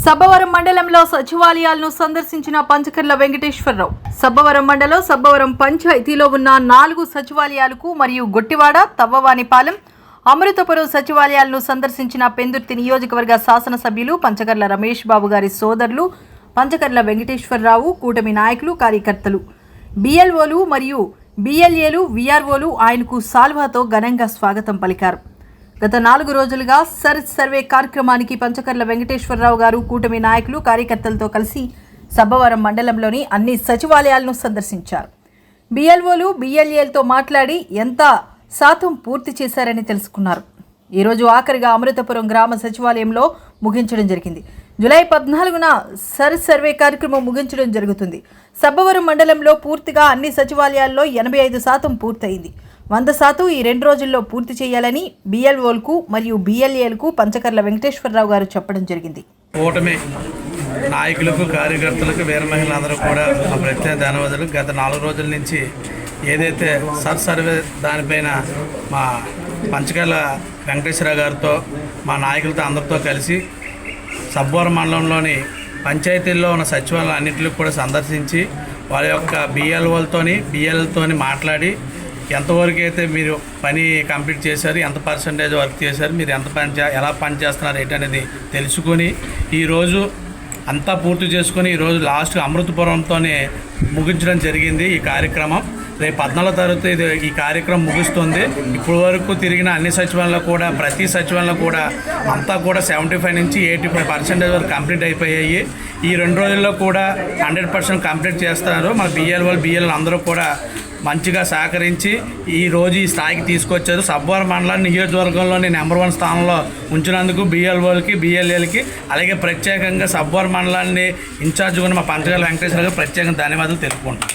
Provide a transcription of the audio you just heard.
సబ్బవరం మండలంలో సచివాలయాలను సందర్శించిన పంచకర్ల వెంకటేశ్వరరావు. సబ్బవరం మండలం సబ్బవరం పంచాయతీలో ఉన్న 4 సచివాలయాలకు మరియు గొట్టివాడ, తవ్వవానిపాలెం, అమృతపురం సచివాలయాలను సందర్శించిన పెందుర్తి నియోజకవర్గ శాసనసభ్యులు పంచకర్ల రమేష్ బాబు గారి సోదరులు పంచకర్ల వెంకటేశ్వరరావు, కూటమి నాయకులు, కార్యకర్తలు, బిఎల్ఓలు మరియు బిఎల్ఏలు, విఆర్ఓలు ఆయనకు సాల్వాతో ఘనంగా స్వాగతం పలికారు. గత 4 రోజులుగా సర్వే కార్యక్రమానికి పంచకర్ల వెంకటేశ్వరరావు గారు కూటమి నాయకులు, కార్యకర్తలతో కలిసి సబ్బవరం మండలంలోని అన్ని సచివాలయాలను సందర్శించారు. బిఎల్ఓలు, బిఎల్ఏలతో మాట్లాడి ఎంత శాతం పూర్తి చేశారని తెలుసుకున్నారు. ఈరోజు ఆఖరిగా అమృతపురం గ్రామ సచివాలయంలో ముగించడం జరిగింది. జూలై 14న సర్వే కార్యక్రమం ముగించడం జరుగుతుంది. సబ్బవరం మండలంలో పూర్తిగా అన్ని సచివాలయాల్లో 85% పూర్తయింది. 100% ఈ 2 రోజుల్లో పూర్తి చేయాలని బిఎల్ఓలకు మరియు బిఎల్ఏలకు పంచకర్ల వెంకటేశ్వరరావు గారు చెప్పడం జరిగింది. కూటమి నాయకులకు, కార్యకర్తలకు, వీర మహిళలందరూ కూడా మా ప్రత్యేక ధన్యవాదాలు. గత 4 రోజుల నుంచి ఏదైతే సర్వే దానిపైన మా పంచకర్ల వెంకటేశ్వరరావు గారితో, మా నాయకులతో అందరితో కలిసి సబ్బవరం మండలంలోని పంచాయతీల్లో ఉన్న సచివాలయం అన్నింటికి కూడా సందర్శించి వాళ్ళ యొక్క బిఎల్ఓలతోని, బిఎల్తోని మాట్లాడి ఎంతవరకు అయితే మీరు పని కంప్లీట్ చేశారు, ఎంత పర్సంటేజ్ వర్క్ చేశారు, మీరు ఎంత ఎలా పని చేస్తున్నారు ఏంటనేది తెలుసుకొని ఈరోజు అంతా పూర్తి చేసుకొని ఈరోజు లాస్ట్ అమృతపురంతోనే ముగించడం జరిగింది. ఈ కార్యక్రమం రేపు 14వ తారీఖు ఈ కార్యక్రమం ముగుస్తుంది. ఇప్పటి వరకు తిరిగిన అన్ని సచివాలయాల్లో కూడా ప్రతి సచివాలయంలో కూడా అంతా కూడా 75 నుంచి 85% వరకు కంప్లీట్ అయిపోయాయి. ఈ 2 రోజుల్లో కూడా 100% కంప్లీట్ చేస్తున్నారు. మా బిఎల్ అందరూ కూడా మంచిగా సహకరించి ఈరోజు ఈ స్థాయికి తీసుకొచ్చారు. సబ్బవరం మండలాన్ని నియోజకవర్గంలోని నెంబర్ 1 స్థానంలో ఉంచినందుకు బిఎల్ఓలకి, బిఎల్ఏలకి, అలాగే ప్రత్యేకంగా సబ్బవరం మండలాన్ని ఇన్ఛార్జ్ ఉన్న మా పంచకర్ల వెంకటేశ్వర గారు ప్రత్యేకంగా ధన్యవాదాలు తెలుపుకుంటాం.